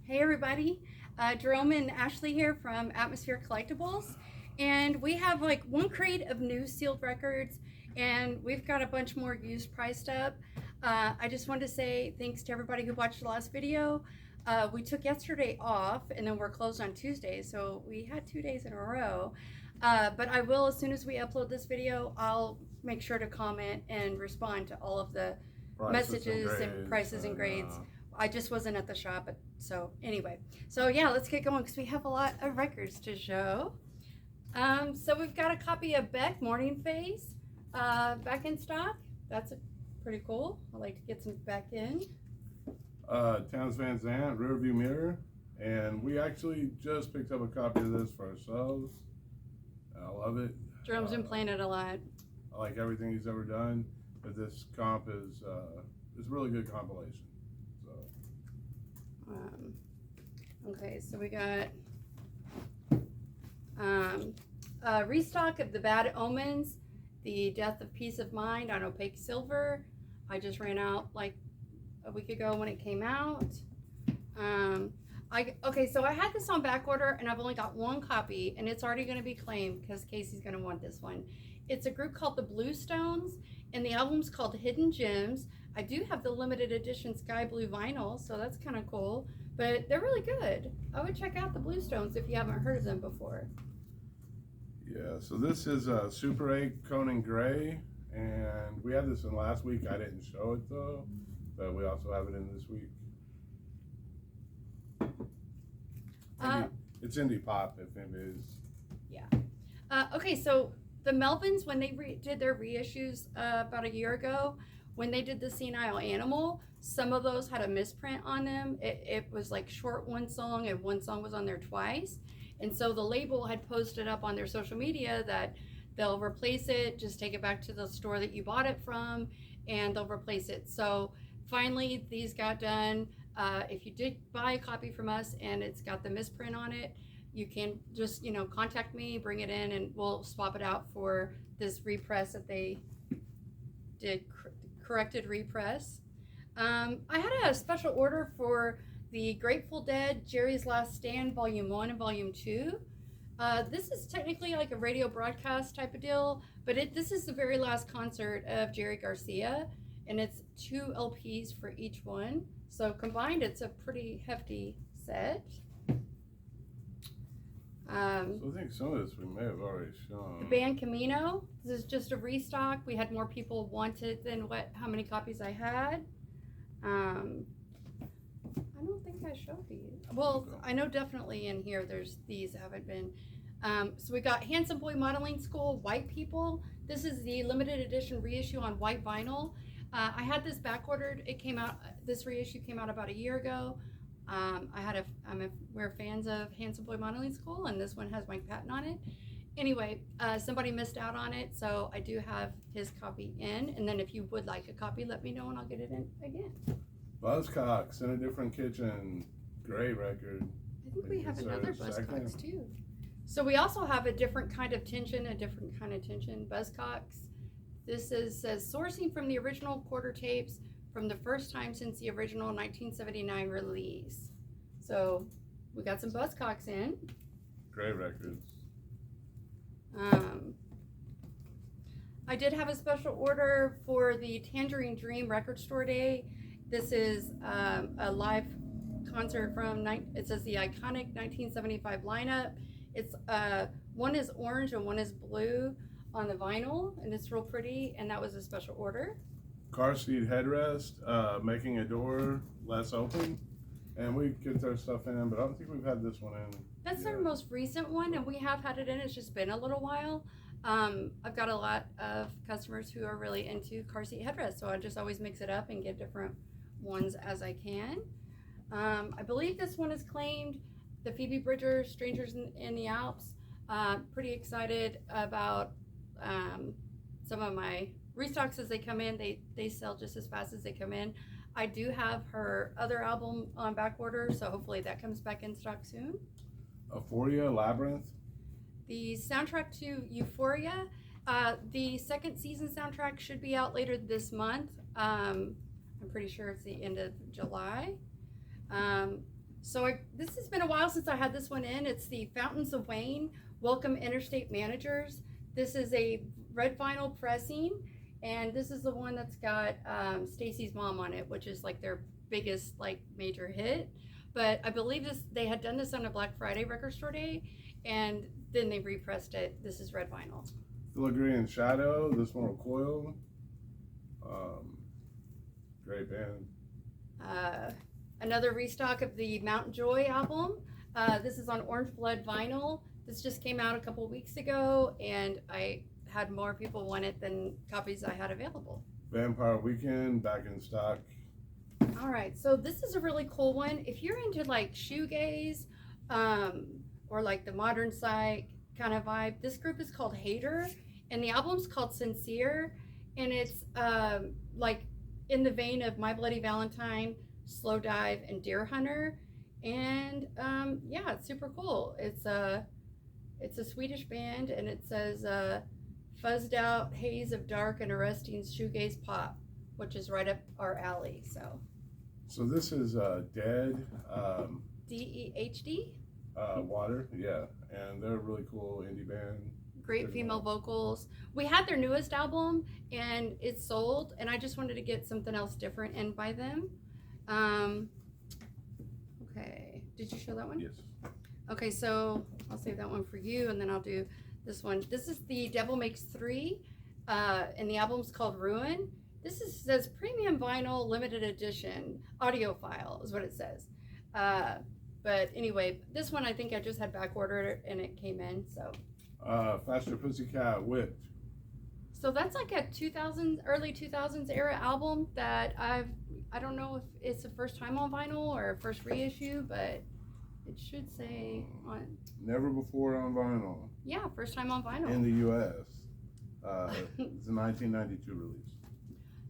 Hey everybody, Jerome and Ashley here from Atmosphere Collectibles, and we have like one crate of new sealed records, and we've got a bunch more used priced up. I just wanted to say thanks to everybody who watched the last video. We took yesterday off, and then we're closed on Tuesday, so we had 2 days in a row. But I will, as soon as we upload this video, I'll make sure to comment and respond to all of the messages and prices and grades. I just wasn't at the shop, but so anyway. So yeah, let's get going because we have a lot of records to show. So we've got a copy of Beck, Morning Phase, back in stock. That's pretty cool. I like to get some back in. Towns Van Zandt, Rearview Mirror, and we actually just picked up a copy of this for ourselves. I love it. Jerome's been playing it a lot. I like everything he's ever done, but this comp is a really good compilation. Okay, so we got a restock of The Bad Omens, The Death of Peace of Mind on opaque silver. I just ran out like a week ago when it came out. Okay, so I had this on back order and I've only got one copy and it's already going to be claimed because Casey's going to want this one. It's a group called the Bluestones and the album's called Hidden Gems. I do have the limited edition sky blue vinyl, so that's kind of cool, but they're really good. I would check out the Bluestones if you haven't heard of them before. Yeah, so this is a Super 8 Conan Gray, and we had this in last week. I didn't show it though, but we also have it in this week. It's indie pop, if it is. Yeah. Okay, so the Melvins, when they did their reissues about a year ago, when they did the Senile Animal, some of those had a misprint on them. It was like short one song and one song was on there twice. And so the label had posted up on their social media that they'll replace it, just take it back to the store that you bought it from, and they'll replace it. So finally, these got done. If you did buy a copy from us and it's got the misprint on it, you can just, contact me, bring it in, and we'll swap it out for this repress that they did, corrected repress. I had a special order for the Grateful Dead, Jerry's Last Stand, Volume 1 and Volume 2. This is technically like a radio broadcast type of deal, but this is the very last concert of Jerry Garcia, and it's 2 LPs for each one. So combined, it's a pretty hefty set. So I think some of this we may have already shown. The band Camino. This is just a restock. We had more people want it than how many copies I had. I don't think I showed these. Well, I know definitely in here there's these that haven't been. So we got Handsome Boy Modeling School, White People. This is the limited edition reissue on white vinyl. I had this back ordered. It came out. This reissue came out about a year ago. We're fans of Handsome Boy Modeling School, and this one has Mike Patton on it. Anyway, somebody missed out on it, so I do have his copy in. And then if you would like a copy, let me know and I'll get it in again. Buzzcocks in a Different Kitchen, great record. I think we have another Buzzcocks too. So we also have a different kind of tension, Buzzcocks. This says sourcing from the original quarter tapes from the first time since the original 1979 release. So we got some Buzzcocks in. Great records. I did have a special order for the Tangerine Dream Record Store Day. This is a live concert from, it says the iconic 1975 lineup. It's one is orange and one is blue on the vinyl, and it's real pretty, and that was a special order. Car seat headrest, making a door less open, and we get their stuff in, but I don't think we've had this one in. That's their most recent one, and we have had it in. It's just been a little while. I've got a lot of customers who are really into car seat headrests, so I just always mix it up and get different ones as I can. I believe this one is claimed, the Phoebe Bridger Strangers in the Alps. Pretty excited about some of my restocks as they come in. They sell just as fast as they come in. I do have her other album on back order, so hopefully that comes back in stock soon. Euphoria, Labyrinth. The soundtrack to Euphoria, the second season soundtrack should be out later this month. I'm pretty sure it's the end of July. So this has been a while since I had this one in. It's the Fountains of Wayne, Welcome Interstate Managers. This is a red vinyl pressing, and this is the one that's got Stacy's Mom on it, which is like their biggest like major hit. But I believe they had done this on a Black Friday record store day, and then they repressed it. This is red vinyl. Filigree and Shadow, this one will coil. Great band. Another restock of the Mount Joy album. This is on Orange Blood vinyl. This just came out a couple weeks ago, and I had more people want it than copies I had available. Vampire Weekend, back in stock. All right, so this is a really cool one. If you're into like shoegaze, or like the modern psych kind of vibe, this group is called Hater, and the album's called Sincere, and it's like in the vein of My Bloody Valentine, Slow Dive, and Deer Hunter. And yeah, it's super cool. It's a Swedish band, and it says fuzzed out haze of dark and arresting shoegaze pop, which is right up our alley. So this is Dead. DEHD. Water, yeah, and they're a really cool indie band. Great female vocals. We had their newest album, and it's sold, and I just wanted to get something else different in by them. Okay, did you show that one? Yes. Okay, so I'll save that one for you, and then I'll do this one. This is the Devil Makes Three, and the album's called Ruin. This says premium vinyl limited edition audiophile is what it says. But anyway, this one I think I just had back ordered and it came in. So Faster Pussycat Whipped. So that's like a early 2000s era album that I don't know if it's the first time on vinyl or first reissue, but it should say on. Never before on vinyl. Yeah, first time on vinyl. In the U.S. It's a 1992 release.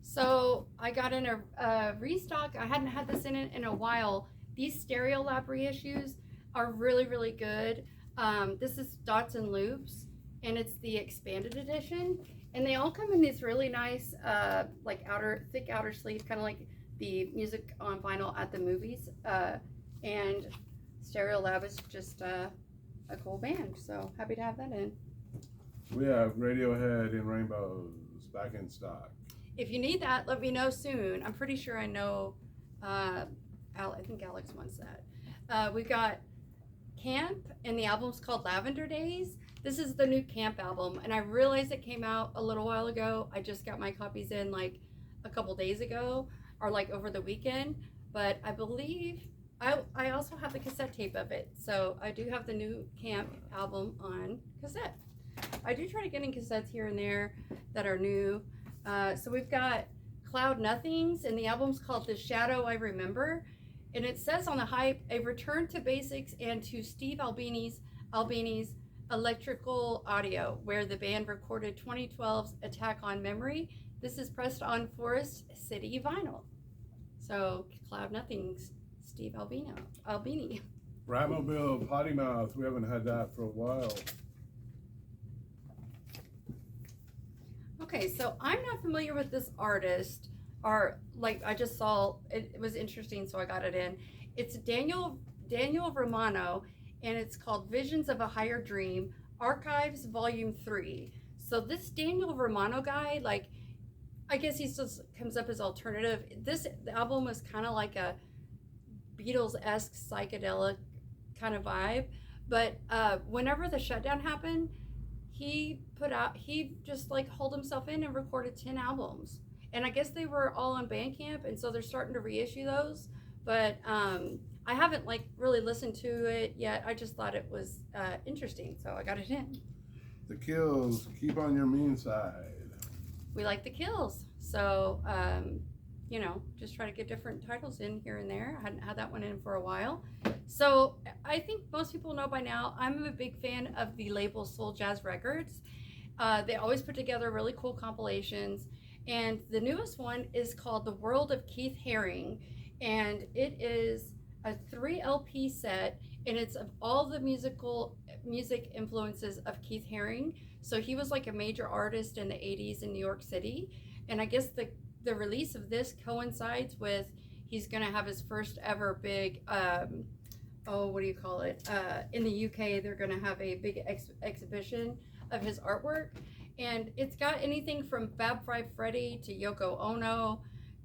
So I got in a restock. I hadn't had this in a while. These Stereo Lab reissues are really, really good. This is Dots and Lubes, and it's the expanded edition. And they all come in these really nice, like thick outer sleeve, kind of like the music on vinyl at the movies. And Stereo Lab is just a cool band, so happy to have that in. We have Radiohead in Rainbows back in stock. If you need that, let me know soon. I'm pretty sure I know. I think Alex wants that. We've got Camp, and the album's called Lavender Days. This is the new Camp album, and I realized it came out a little while ago. I just got my copies in like a couple days ago, or like over the weekend. But I believe I also have the cassette tape of it, so I do have the new Camp album on cassette. I do try to get in cassettes here and there that are new. So we've got Cloud Nothings, and the album's called The Shadow I Remember. And it says on the hype, a return to basics and to Steve Albini's electrical audio, where the band recorded 2012's Attack on Memory. This is pressed on Forest City vinyl. So Cloud Nothings, Steve Albini. Ratmobile Potty Mouth, we haven't had that for a while. Okay, so I'm not familiar with this artist, or like I just saw it was interesting, so I got it in. It's Daniel Romano, and it's called Visions of a Higher Dream, Archives Volume 3. So this Daniel Romano guy, like, I guess he still comes up as alternative. The album was kind of like a Beatles-esque psychedelic kind of vibe, but whenever the shutdown happened, he just like holed himself in and recorded 10 albums. And I guess they were all on Bandcamp, and so they're starting to reissue those. But I haven't like really listened to it yet. I just thought it was interesting, so I got it in. The Kills, Keep on Your Mean Side. We like the Kills, so just try to get different titles in here and there. I hadn't had that one in for a while. So I think most people know by now, I'm a big fan of the label Soul Jazz Records. They always put together really cool compilations. And the newest one is called The World of Keith Haring. And it is a 3 LP set, and it's of all the music influences of Keith Haring. So he was like a major artist in the 80s in New York City. And I guess the release of this coincides with he's going to have his first ever big oh, what do you call it? In the UK, they're going to have a big exhibition of his artwork. And it's got anything from Fab Five Freddy to Yoko Ono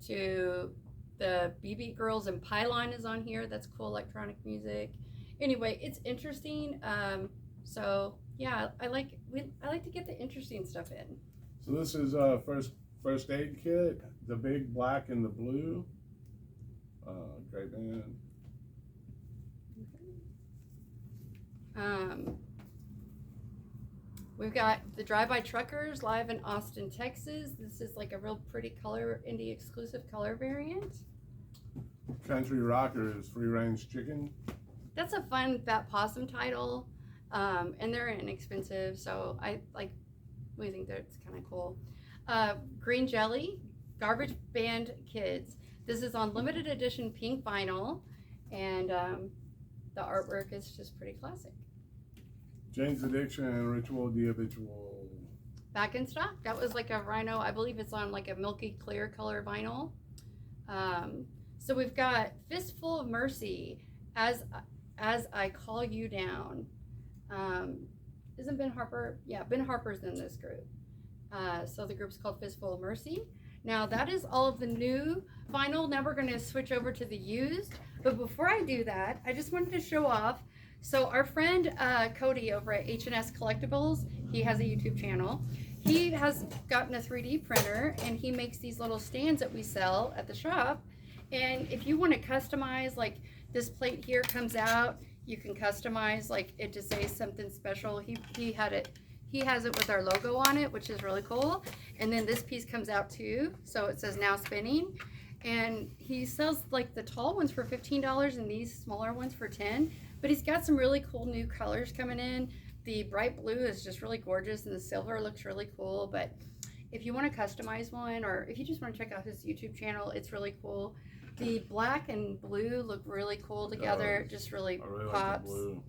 to the BB Girls, and Pylon is on here. That's cool electronic music. Anyway, it's interesting. So yeah, I like to get the interesting stuff in. So this is first aid kit, the big black and the blue. Great band. We've got the Drive-By Truckers live in Austin, Texas. This is like a real pretty color, indie exclusive color variant. Country Rockers, Free Range Chicken. That's a fun Fat Possum title, and they're inexpensive, so we think that's kind of cool. Green Jelly, Garbage Band Kids. This is on limited edition pink vinyl, and the artwork is just pretty classic. Jane's Addiction and Ritual the Habitual. Back in stock. That was like a rhino. I believe it's on like a milky clear color vinyl. So we've got Fistful of Mercy, As I Call You Down. Isn't Ben Harper? Yeah, Ben Harper's in this group. So the group's called Fistful of Mercy. Now that is all of the new vinyl. Now we're going to switch over to the used. But before I do that, I just wanted to show off. So our friend Cody over at H&S Collectibles, he has a YouTube channel. He has gotten a 3D printer, and he makes these little stands that we sell at the shop. And if you want to customize, like this plate here comes out, you can customize like it to say something special. He has it with our logo on it, which is really cool. And then this piece comes out too, so it says now spinning. And he sells like the tall ones for $15 and these smaller ones for $10. But he's got some really cool new colors coming in. The bright blue is just really gorgeous, and the silver looks really cool. But if you want to customize one, or if you just want to check out his YouTube channel, it's really cool. The black and blue look really cool together. It just really really pops. like the blue.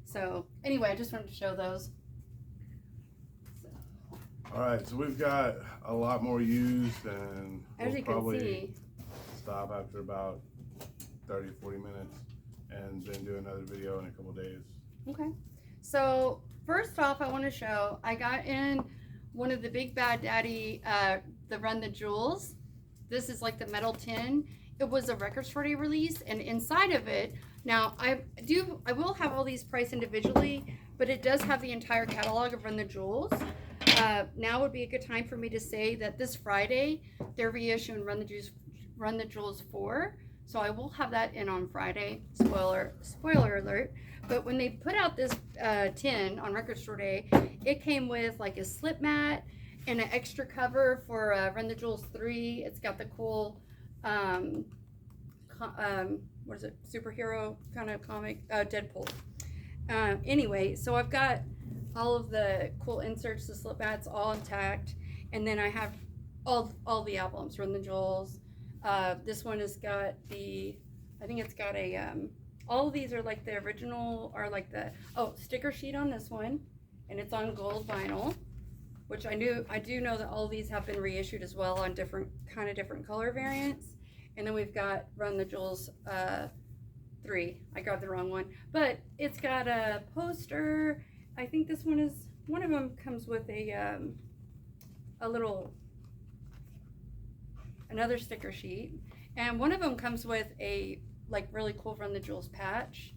So anyway, I just wanted to show those. All right, so we've got a lot more used, and As you can see, stop after about 30-40 minutes and then do another video in a couple days. okay. So first off, I want to show, I got in one of the Big Bad Daddy, the Run the Jewels. This is like the metal tin. It was a record store day release, and inside of it, now I will have all these priced individually, but it does have the entire catalog of Run the Jewels. Now would be a good time for me to say that this Friday they're reissuing Run the Jewels 4. So I will have that in on Friday. Spoiler alert. But when they put out this tin on Record Store Day, it came with like a slip mat and an extra cover for Run the Jewels 3. It's got the cool, what is it, superhero kind of comic, Deadpool. Anyway, so I've got all of the cool inserts, the slip mats, all intact. And then I have all the albums, Run the Jewels. This one has got I think it's got a, all of these are like the original, or like the, sticker sheet on this one, and it's on gold vinyl, which I do know that all of these have been reissued as well on different color variants. And then we've got Run the Jewels 3. I got the wrong one, but it's got a poster. I think this one of them comes with a little, another sticker sheet, and one of them comes with a like really cool Run the Jewels patch,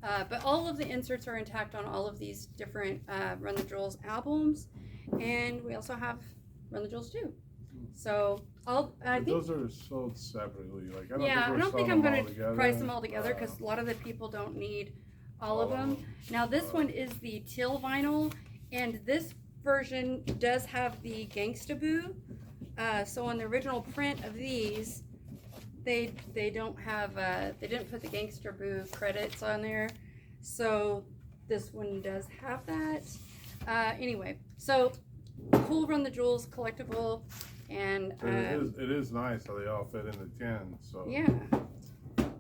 but all of the inserts are intact on all of these different Run the Jewels albums, and we also have Run the Jewels 2. So I think those are sold separately. Like I don't think I'm going to price them all together, because a lot of the people don't need all of them. Now this one is the teal vinyl, and this version does have the Gangsta Boo. So on the original print of these, they don't have they didn't put the Gangster Boo credits on there. So this one does have that. Anyway, so cool Run the Jewels collectible, and it is nice how they all fit in the tin. So yeah.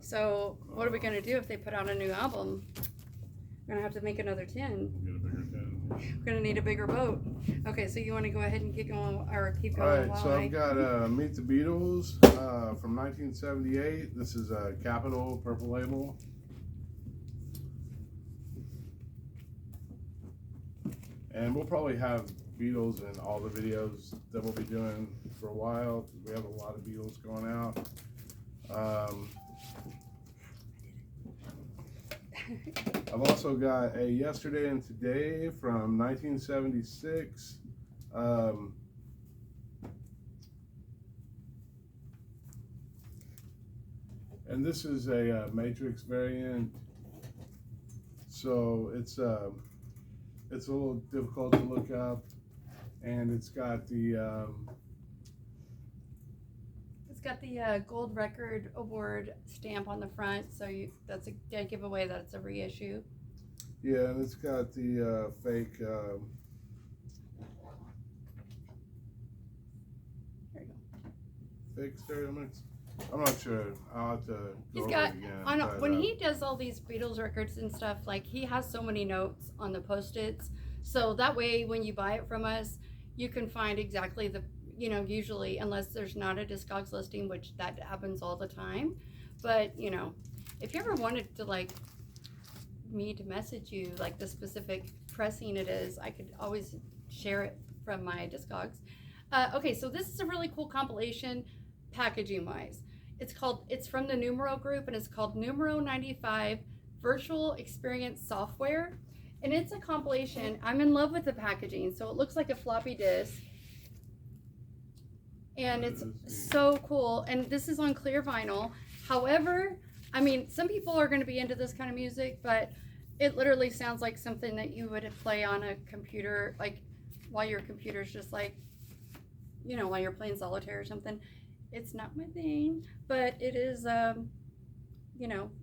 So what are we gonna do if they put out a new album? We're gonna have to make another tin. Get a bigger tin. We're gonna need a bigger boat. Okay, so you want to go ahead and keep going? All right, so I've got Meet the Beatles from 1978. This is a Capitol purple label. And we'll probably have Beatles in all the videos that we'll be doing for a while. We have a lot of Beatles going out. I've also got a Yesterday and Today from 1976. And this is a Matrix variant, so it's a little difficult to look up, and it's got the Gold Record Award stamp on the front, so that's a dead giveaway that it's a reissue. yeah, and it's got the fake. There you go. Fake stereo mix. I'm not sure. I'll have to go He's over got it again. when he does all these Beatles records and stuff, like he has so many notes on the Post-its, so that way when you buy it from us, you can find exactly the, usually, unless there's not a Discogs listing, which that happens all the time. But if you ever wanted to me to message you like the specific pressing it is, I could always share it from my Discogs. Okay, so this is a really cool compilation packaging wise. It's from the Numero group, and it's called Numero 95 Virtual Experience Software. And it's a compilation. I'm in love with the packaging. So it looks like a floppy disk. And it's so cool. And this is on clear vinyl. However, I mean, some people are going to be into this kind of music, but it literally sounds like something that you would play on a computer, like while your computer's just like, while you're playing solitaire or something. It's not my thing, but it is,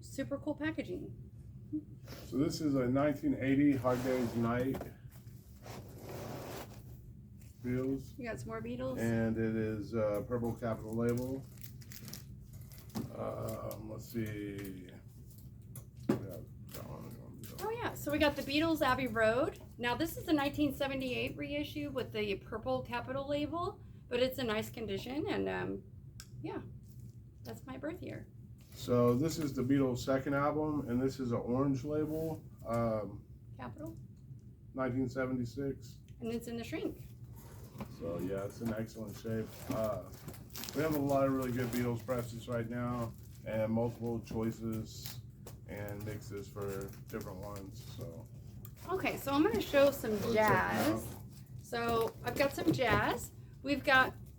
super cool packaging. So this is a 1980 Hard Day's Night Beatles. You got some more Beatles? And it is purple capital label. Let's see. Oh yeah, so we got the Beatles Abbey Road. Now this is the 1978 reissue with the purple capital label, but it's in nice condition, and yeah, that's my birth year. So this is the Beatles' second album, and this is an orange label. Capital. 1976. And it's in the shrink. So yeah, it's in excellent shape. We have a lot of really good Beatles presses right now, and multiple choices and mixes for different ones. So. Okay, so I'm going to show some jazz. So I've got some jazz.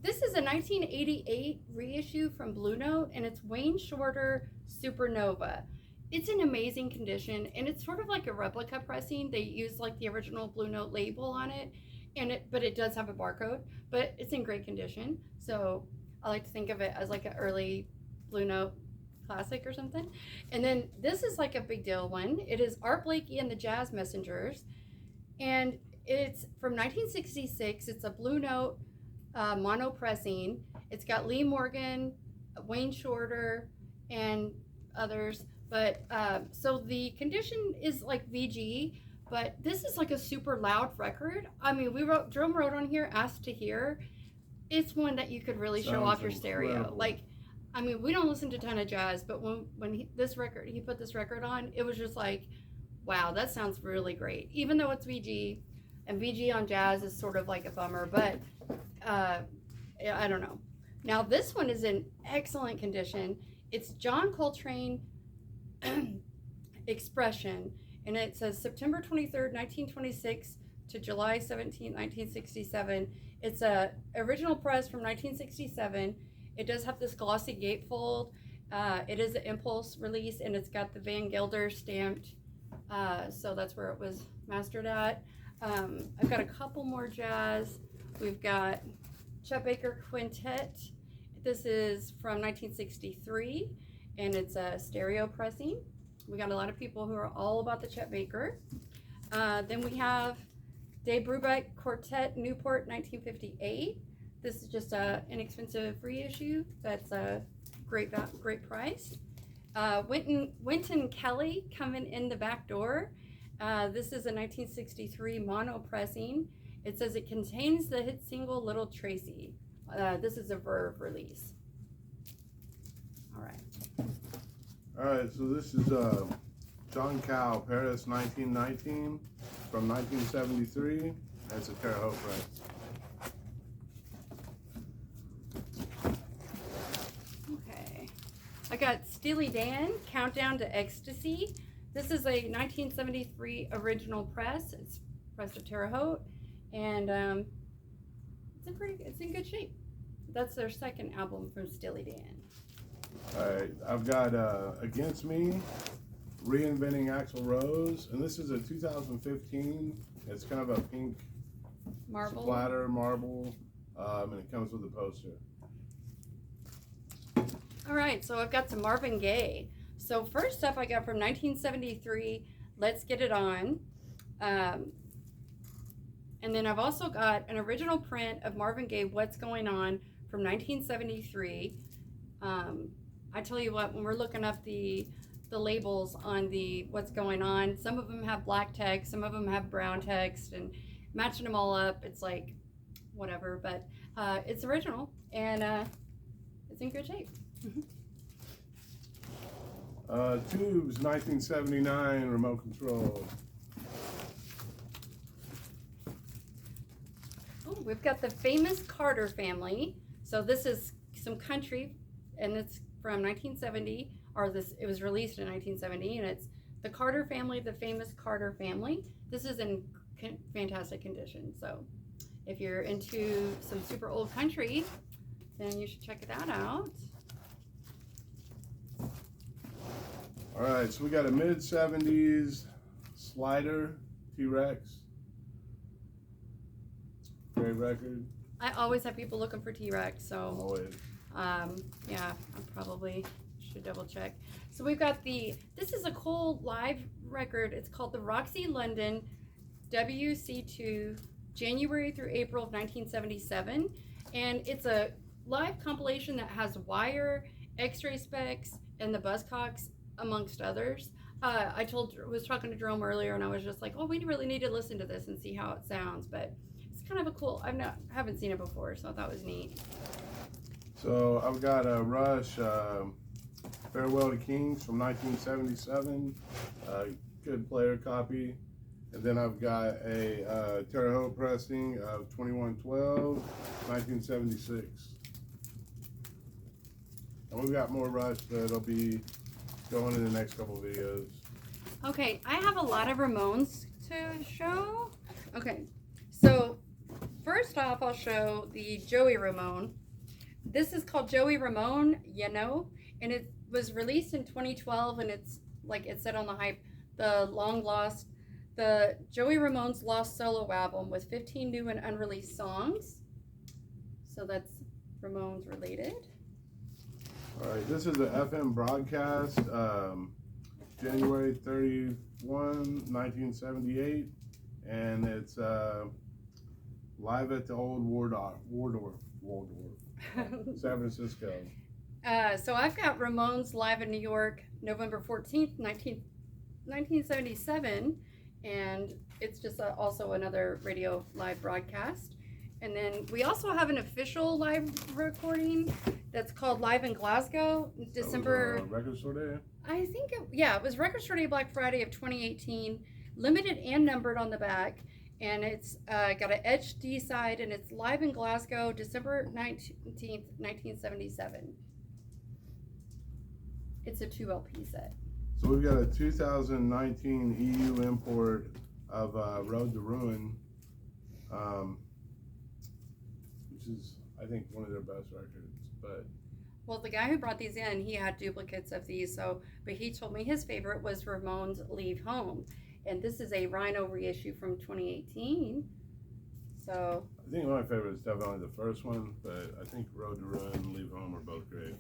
This is a 1988 reissue from Blue Note, and it's Wayne Shorter Supernova. It's in amazing condition, and it's sort of like a replica pressing. They use like the original Blue Note label on it, but it does have a barcode, but it's in great condition. So I like to think of it as like an early Blue Note classic or something. And then this is like a big deal one. It is Art Blakey and the Jazz Messengers, and it's from 1966. It's a Blue Note mono pressing. It's got Lee Morgan, Wayne Shorter, and others. But so the condition is like VG, but this is like a super loud record. I mean, Jerome wrote on here, Asked to Hear. It's one that you could really show off your stereo. Like, I mean, we don't listen to a ton of jazz, but when he put this record on, it was just like, wow, that sounds really great. Even though it's VG, and VG on jazz is sort of like a bummer, but I don't know. Now this one is in excellent condition. It's John Coltrane Expression, and it says September 23rd, 1926 to July 17th, 1967. It's a original press from 1967. It does have this glossy gatefold. It is an impulse release, and it's got the Van Gelder stamped, so that's where it was mastered at. I've got a couple more jazz. We've got Chet Baker Quintet. This is from 1963, and it's a stereo pressing. We got a lot of people who are all about the Chet Baker. Then we have Dave Brubach Quartet Newport 1958. This is just an inexpensive reissue that's a great price. Wynton Kelly Coming in the Back Door. This is a 1963 mono pressing. It says it contains the hit single Little Tracy. This is a Verve release. All right. All right, so this is John Cowell, Paris 1919. from 1973, and it's a Terre Haute press. Okay. I got Steely Dan, Countdown to Ecstasy. This is a 1973 original press. It's pressed of Terre Haute, and it's in good shape. That's their second album from Steely Dan. All right, I've got Against Me, Reinventing Axl Rose, and this is a 2015. It's kind of a pink Marble. splatter marble, and it comes with a poster. All right, so I've got some Marvin Gaye. So first up I got from 1973, Let's Get It On. And then I've also got an original print of Marvin Gaye, What's Going On, from 1973. I tell you what, when we're looking up the labels on the What's Going On, some of them have black text, some of them have brown text, and matching them all up, it's like whatever, but it's original, and it's in good shape. Tubes, 1979, remote control. Oh, we've got the famous Carter family. So this is some country, and it's from 1970, or it was released in 1970, and it's the Carter family, the famous Carter family. This is in fantastic condition. So if you're into some super old country, then you should check that out. All right, so we got a mid-70s slider T-Rex. Great record. I always have people looking for T-Rex, so Always. yeah, I probably should double check. So we've got this is a cool live record. It's called the Roxy London WC2, January through April of 1977. And it's a live compilation that has Wire, X-Ray Specs, and the Buzzcocks, amongst others. I was talking to Jerome earlier, and I was just like, oh, we really need to listen to this and see how it sounds. But it's kind of a cool, haven't seen it before, so I thought it was neat. So I've got a Rush, Farewell to Kings from 1977, good player copy. And then I've got a Terre Haute pressing of 2112, 1976. And we've got more Rush that'll be going in the next couple of videos. Okay, I have a lot of Ramones to show. Okay, so first off, I'll show the Joey Ramone. This is called Joey Ramone, you know, and it was released in 2012, and it's like it said on the hype, the Joey Ramone's Lost Solo album with 15 new and unreleased songs. So that's Ramones related. All right, this is an FM broadcast, January 31, 1978, and it's live at the old Waldorf, San Francisco. So I've got Ramones live in New York, November 14th, 1977, and it's just also another radio live broadcast. And then we also have an official live recording that's called Live in Glasgow, December. Record Store Day? I think, it was Record Store Day Black Friday of 2018, limited and numbered on the back. And it's got an HD side, and it's Live in Glasgow, December 19th, 1977. It's a 2 LP set. So we've got a 2019 EU import of Road to Ruin, which is, I think, one of their best records. But well, the guy who brought these in, he had duplicates of these, but he told me his favorite was Ramones Leave Home. And this is a Rhino reissue from 2018. So I think my favorite is definitely the first one, but I think Road to Ruin and Leave Home are both great.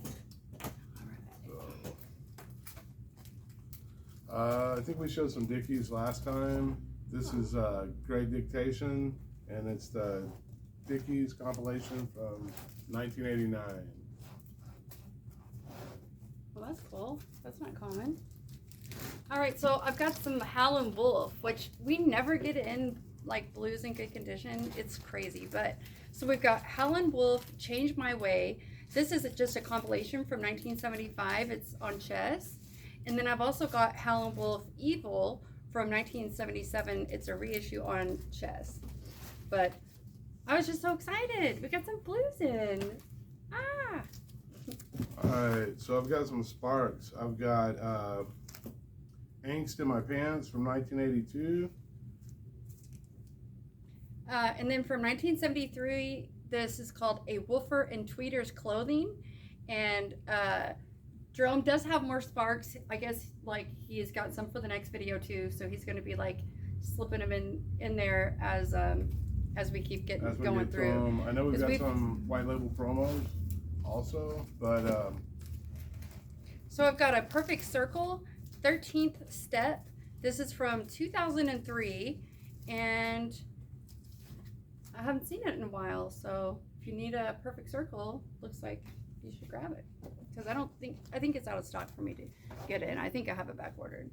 I think we showed some Dickies last time. This is Great Dictation, and it's the Dickies compilation from 1989. Well, that's cool. That's not common. All right, so I've got some Howlin' Wolf, which we never get in like blues in good condition. It's crazy, but so we've got Howlin' Wolf, Change My Way. This is just a compilation from 1975. It's on chess. And then I've also got Howlin' Wolf Evil from 1977. It's a reissue on chess. But I was just so excited. We got some blues in. Ah! Alright, so I've got some Sparks. I've got Angst in My Pants from 1982. And then from 1973, this is called A Woofer in Tweeter's Clothing. And Jerome does have more Sparks. I guess like he's got some for the next video too. So he's going to be like slipping them in there as we keep going through. I know we've got some white label promos also, but so I've got a Perfect Circle 13th Step. This is from 2003, and I haven't seen it in a while, so if you need a Perfect Circle, looks like you should grab it, because I think it's out of stock for me to get in. I think I have it back ordered.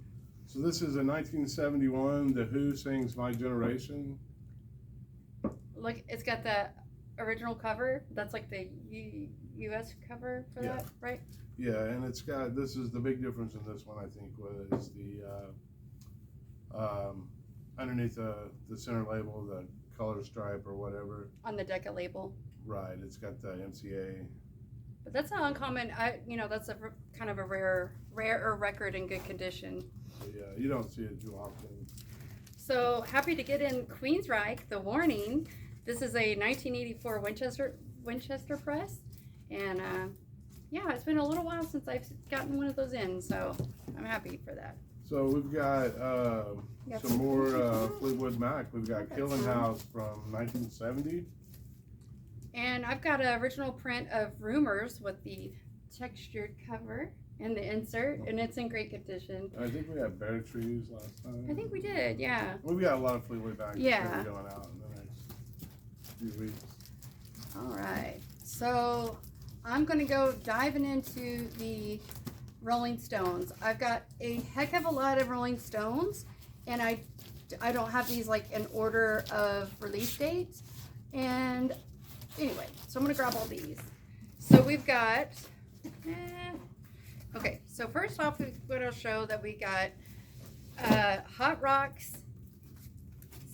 So this is a 1971 The Who sings My Generation. Look, it's got the original cover. That's like the U.S. cover for that, right? Yeah, and it's got, this is the big difference in this one, I think, was the underneath the center label, the color stripe or whatever. On the Decca label. Right, it's got the MCA. But that's not uncommon. That's a kind of a rare record in good condition. So yeah, you don't see it too often. So happy to get in Queensryche, The Warning. This is a 1984 Winchester press, and yeah, it's been a little while since I've gotten one of those in, so I'm happy for that. So we've got some more Fleetwood Mac. We've got Killing House from 1970. And I've got an original print of Rumors with the textured cover and the insert, and it's in great condition. I think we had Bear Trees last time. I think we did, yeah. We've got a lot of Fleetwood Mac going out in the next few weeks. All right, so I'm going to go diving into the Rolling Stones. I've got a heck of a lot of Rolling Stones, and I don't have these like in order of release dates. And anyway, so I'm going to grab all these. So we've got, okay, so first off, we're going to show that we got Hot Rocks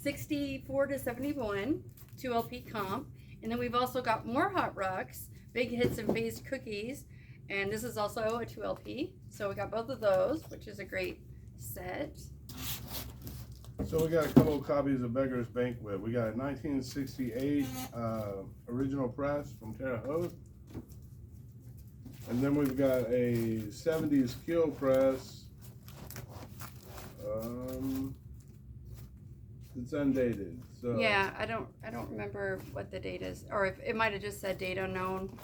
64 to 71, 2 LP comp. And then we've also got more Hot Rocks, Big Hits and Phased Cookies. And this is also a 2 LP. So we got both of those, which is a great set. So we got a couple of copies of Beggar's Banquet. We got a 1968 original press from Terre Haute. And then we've got a 70s Kill press. It's undated. So yeah, I don't remember what the date is, or if it might have just said date unknown.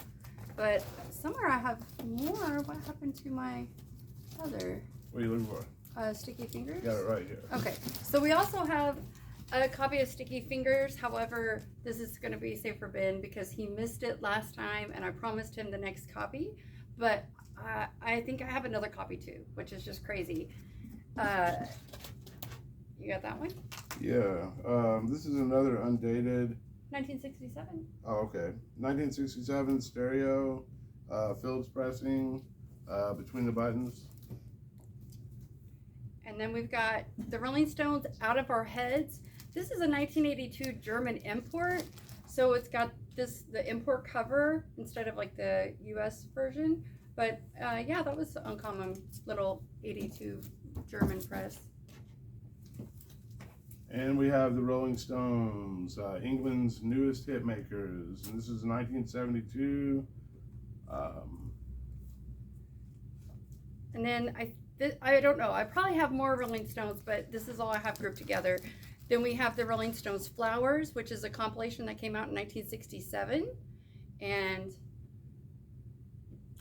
But somewhere I have more. What happened to my other? What are you looking for? Sticky Fingers? Got it right here. Okay, so we also have a copy of Sticky Fingers. However, this is going to be safe for Ben because he missed it last time, and I promised him the next copy. But I think I have another copy too, which is just crazy. You got that one? Yeah. This is another undated. 1967. Oh, okay. 1967 stereo, Phillips pressing, Between the Buttons. And then we've got the Rolling Stones, Out of Our Heads. This is a 1982 German import. So it's got the import cover instead of like the US version. But yeah, that was an uncommon little 82 German press. And we have the Rolling Stones, England's newest hit makers. And this is 1972. And then I don't know, I probably have more Rolling Stones, but this is all I have grouped together. Then we have the Rolling Stones Flowers, which is a compilation that came out in 1967. And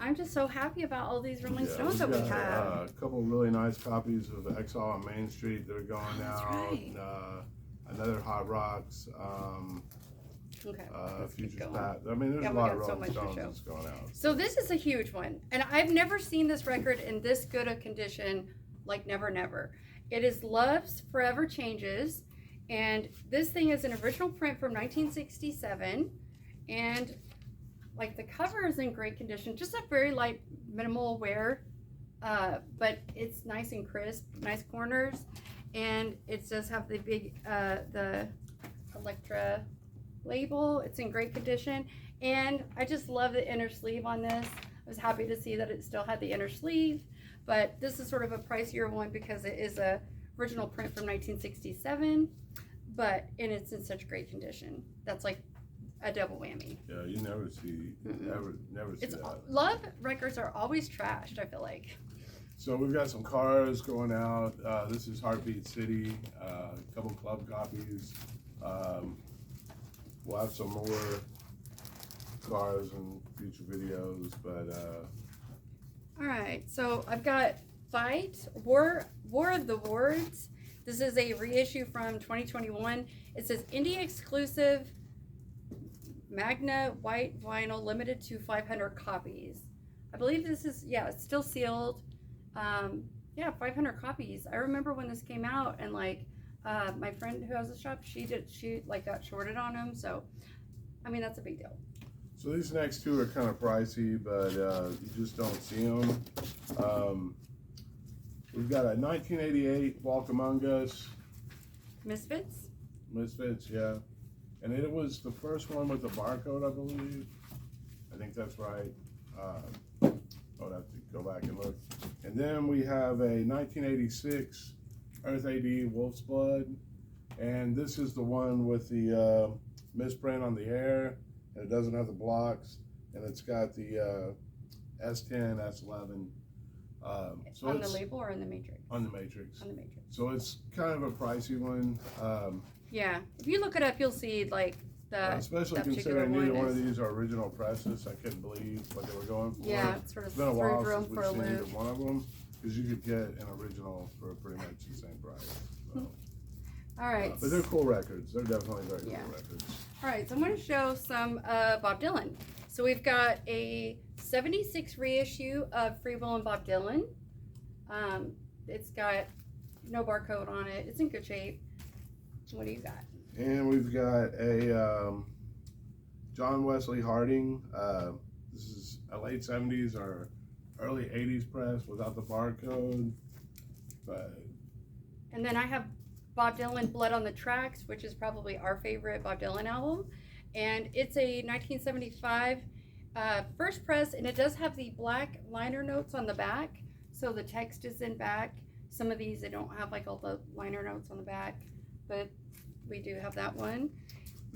I'm just so happy about all these Rolling Stones that we have. A couple of really nice copies of Exile on Main Street that are going out. Right. Another Hot Rocks. Okay. Futures Past. I mean, there's a lot of Rolling Stones that's going out. So this is a huge one, and I've never seen this record in this good a condition, like never, never. It is Love's Forever Changes, and this thing is an original print from 1967, and like the cover is in great condition, just a very light, minimal wear, but it's nice and crisp, nice corners, and it does have the big the Electra label. It's in great condition, and I just love the inner sleeve on this. I was happy to see that it still had the inner sleeve, but this is sort of a pricier one because it is a original print from 1967, and it's in such great condition. That's like a double whammy. Yeah, you never see, never see that. Love records are always trashed, I feel like. So we've got some cars going out. This is Heartbeat City, a couple club copies. We'll have some more cars in future videos, but all right, so I've got Fight War of the Wards. This is a reissue from 2021. It says indie exclusive Magna white vinyl, limited to 500 copies. I believe this is, yeah, it's still sealed. Yeah, 500 copies. I remember when this came out, and like my friend who has a shop, she like got shorted on them. So I mean, that's a big deal. so these next two are kind of pricey, but you just don't see them. We've got a 1988 Walk Among Us. Misfits, Yeah. And it was the first one with the barcode, I believe. I think that's right. I'll have to go back and look. And then we have a 1986 Earth AD Wolf's Blood. And this is the one with the misprint on the air. And it doesn't have the blocks. And it's got the S10, S11. So on the label or in the matrix? On the matrix. On the matrix. So it's kind of a pricey one. Yeah, if you look it up, you'll see like especially considering neither one of these are original presses. I couldn't believe what they were going for. Yeah, it's sort of It's been a while through since them for we've a seen either loop. one of them, because you could get an original for pretty much the same price. So. All right. But they're cool records. They're definitely very Yeah. cool records. All right, so I'm going to show some Bob Dylan. So we've got a 76 reissue of Free Will and Bob Dylan. It's got no barcode on it. It's in good shape. What do you got? And we've got a John Wesley Harding. This is a late 70s or early 80s press without the barcode. But And then I have Bob Dylan Blood on the Tracks, which is probably our favorite Bob Dylan album. And it's a 1975 first press, and it does have the black liner notes on the back. So the text is in back. Some of these, they don't have like all the liner notes on the back, but we do have that one.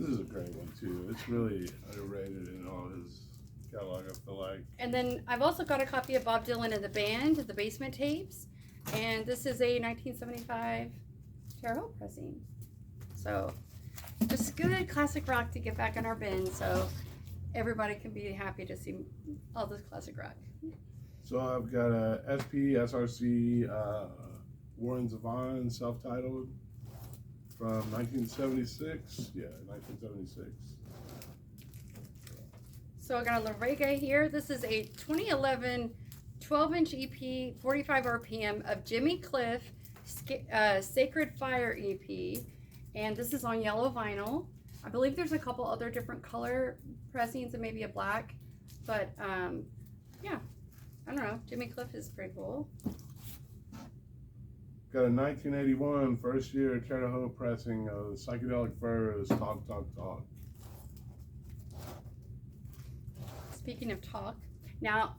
this is a great one too. It's really underrated in all his catalog, I feel like. And then I've also got a copy of Bob Dylan and the Band, the Basement Tapes. And this is a 1975 Terre Haute pressing. So just good classic rock to get back in our bin, so everybody can be happy to see all this classic rock. So I've got a SP SRC Warren Zevon self-titled from 1976. Yeah, 1976. So I got a little reggae here. This is a 2011 12-inch EP, 45 RPM of Jimmy Cliff Sacred Fire EP. And this is on yellow vinyl. I believe there's a couple other different color pressings and maybe a black. But yeah, I don't know. Jimmy Cliff is pretty cool. Got a 1981 first year Terre Haute pressing of Psychedelic Furs Talk Talk Talk. Speaking of talk, now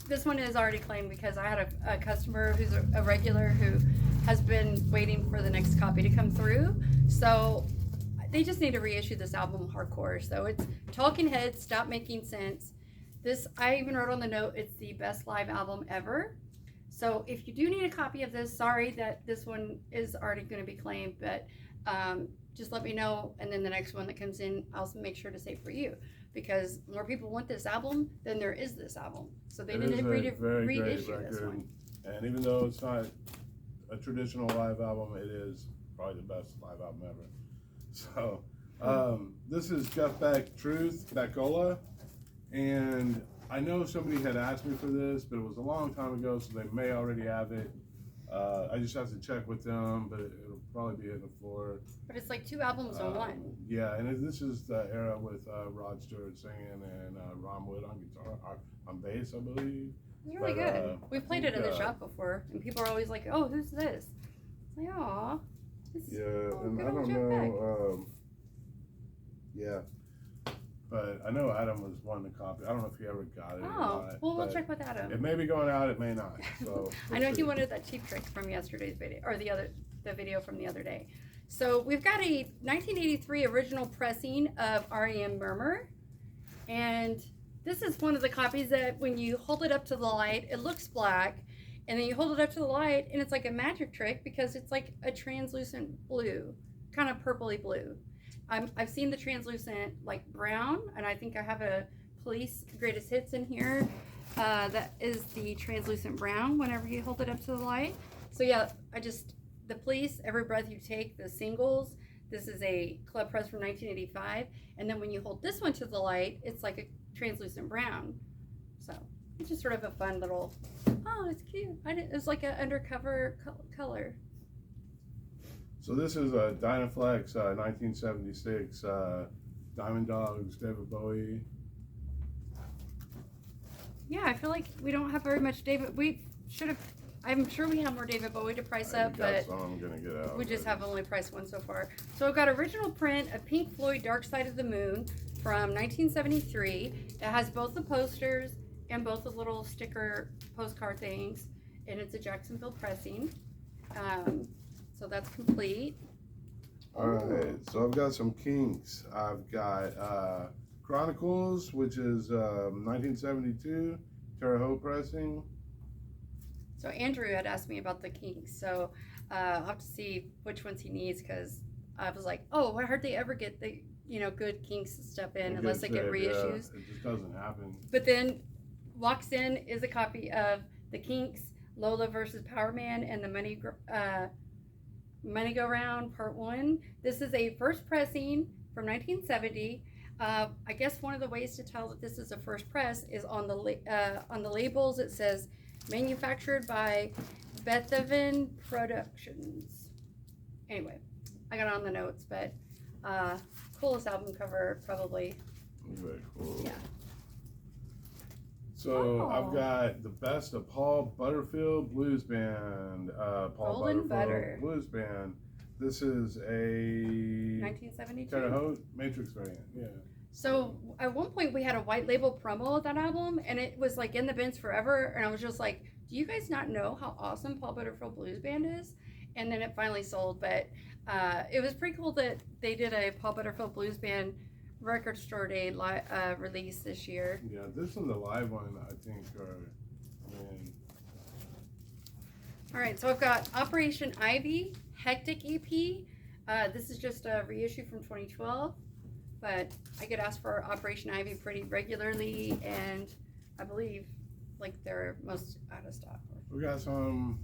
this one is already claimed because I had a customer who's a regular who has been waiting for the next copy to come through. So they just need to reissue this album hardcore. So it's Talking Heads, Stop Making Sense. This, I even wrote on the note, it's the best live album ever. So if you do need a copy of this, sorry that this one is already going to be claimed, but just let me know, and then the next one that comes in, I'll make sure to save for you, because more people want this album than there is this album. So they need to reissue this one. And even though it's not a traditional live album, it is probably the best live album ever. So this is Jeff Beck Truth, Beckola, and I know somebody had asked me for this, but it was a long time ago, so they may already have it. I just have to check with them, but it'll probably be in the floor. But it's like two albums in one. Yeah, and this is the era with Rod Stewart singing and Ron Wood on guitar, on bass, I believe. It's really good. We've played it in the shop before, and people are always like, "Oh, who's this?" It's like, aw. Yeah, and I don't know. Yeah. But I know Adam was wanting a copy. I don't know if he ever got it or not. Well, we'll check with Adam. It may be going out, it may not. So I know he wanted that Cheap Trick from yesterday's video, or the video from the other day. So we've got a 1983 original pressing of REM Murmur, and this is one of the copies that when you hold it up to the light, it looks black, and then you hold it up to the light, and it's like a magic trick because it's like a translucent blue, kind of purpley blue. I've seen the translucent like brown, and I think I have a Police Greatest Hits in here that is the translucent brown whenever you hold it up to the light. So yeah, the Police, Every Breath You Take, the singles, this is a club press from 1985, and then when you hold this one to the light, it's like a translucent brown. So it's just sort of a fun little, oh, it's cute. It's like an undercover color. So this is a Dynaflex 1976 Diamond Dogs, David Bowie. Yeah, I feel like we don't have very much David. We should have. I'm sure we have more David Bowie to price up, but I'm gonna get out. We just have only priced one so far. So I've got original print of Pink Floyd Dark Side of the Moon from 1973. It has both the posters and both the little sticker postcard things, and it's a Jacksonville pressing. So that's complete. All right, so I've got some Kinks. I've got Chronicles, which is 1972 Terre Haute pressing. So Andrew had asked me about the Kinks, so I'll have to see which ones he needs, because I was like, oh, I heard they ever get the good Kinks stuff in unless they get reissues. Yeah, it just doesn't happen. But then walks in is a copy of the Kinks, Lola versus Power Man, and the Money Go Round Part 1. This is a first pressing from 1970. I guess one of the ways to tell that this is a first press is on the labels it says manufactured by Beethoven Productions. Anyway, I got it on the notes, but coolest album cover probably. Very cool. Yeah. So I've got the best of Paul Butterfield Blues Band. Golden Butter Blues Band. This is a 1972 Terre Haute Matrix variant. Yeah. So at one point we had a white label promo of that album, and it was like in the bins forever. And I was just like, "Do you guys not know how awesome Paul Butterfield Blues Band is?" And then it finally sold. But it was pretty cool that they did a Paul Butterfield Blues Band record store day release this year. Yeah, this and the live one I think are. All right, so I've got Operation Ivy Hectic EP. This is just a reissue from 2012, but I get asked for Operation Ivy pretty regularly, and I believe like they're most out of stock. We got some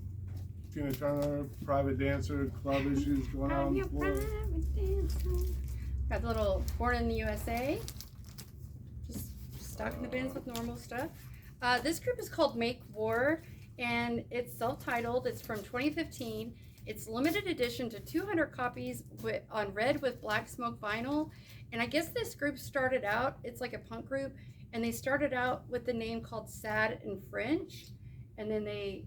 Tina Turner Private Dancer club issues going on the floor. Got the little Born in the USA. Just stuck in the bins with normal stuff. This group is called Make War, and it's self-titled. It's from 2015. It's limited edition to 200 copies on red with black smoke vinyl. And I guess this group started out, it's like a punk group, and they started out with the name called Sad in French, and then they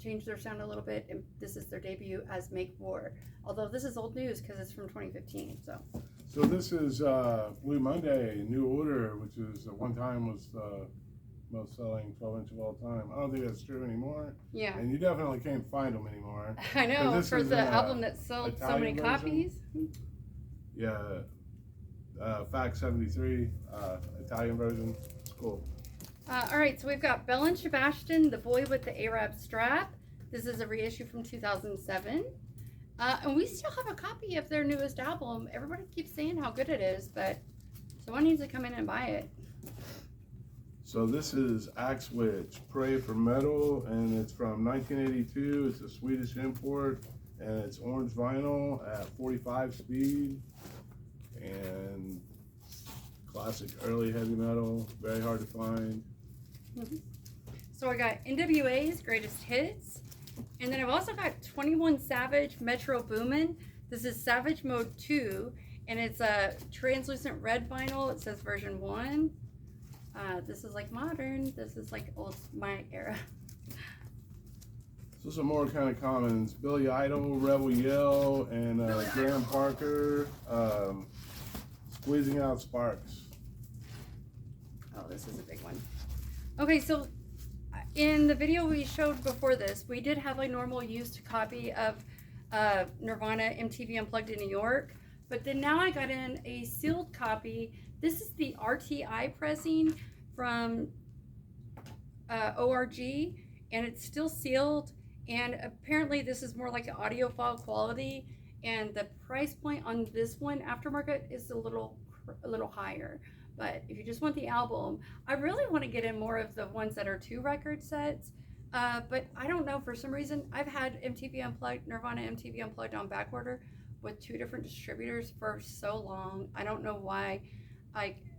changed their sound a little bit, and this is their debut as Make War. Although this is old news because it's from 2015. So this is Blue Monday, New Order, which is at one time was the most selling 12-inch of all time. I don't think that's true anymore. Yeah. And you definitely can't find them anymore. I know, for the album that sold so many copies. Yeah. Fact 73, Italian version. It's cool. All right, so we've got Belle and Sebastian, The Boy with the Arab Strap. This is a reissue from 2007. And we still have a copy of their newest album. Everybody keeps saying how good it is, but someone needs to come in and buy it. So this is Axe Witch, Pray for Metal, and it's from 1982. It's a Swedish import, and it's orange vinyl at 45 speed, and classic early heavy metal, very hard to find. Mm-hmm. So I got NWA's Greatest Hits, and then I've also got 21 Savage Metro Boomin. This is Savage Mode 2, and it's a translucent red vinyl. It says version 1. This is like modern. This is like old my era. So So some more kind of commons: Billy Idol, Rebel Yell, and Graham Parker, Squeezing Out Sparks. Oh, this is a big one. Okay, so in the video we showed before this, we did have a normal used copy of Nirvana MTV Unplugged in New York, but then now I got in a sealed copy. This is the RTI pressing from ORG, and it's still sealed, and apparently this is more like an audiophile quality, and the price point on this one aftermarket is a little higher. But if you just want the album, I really want to get in more of the ones that are 2 record sets. But I don't know, for some reason, I've had MTV Unplugged, Nirvana MTV Unplugged on back order with 2 different distributors for so long. I don't know why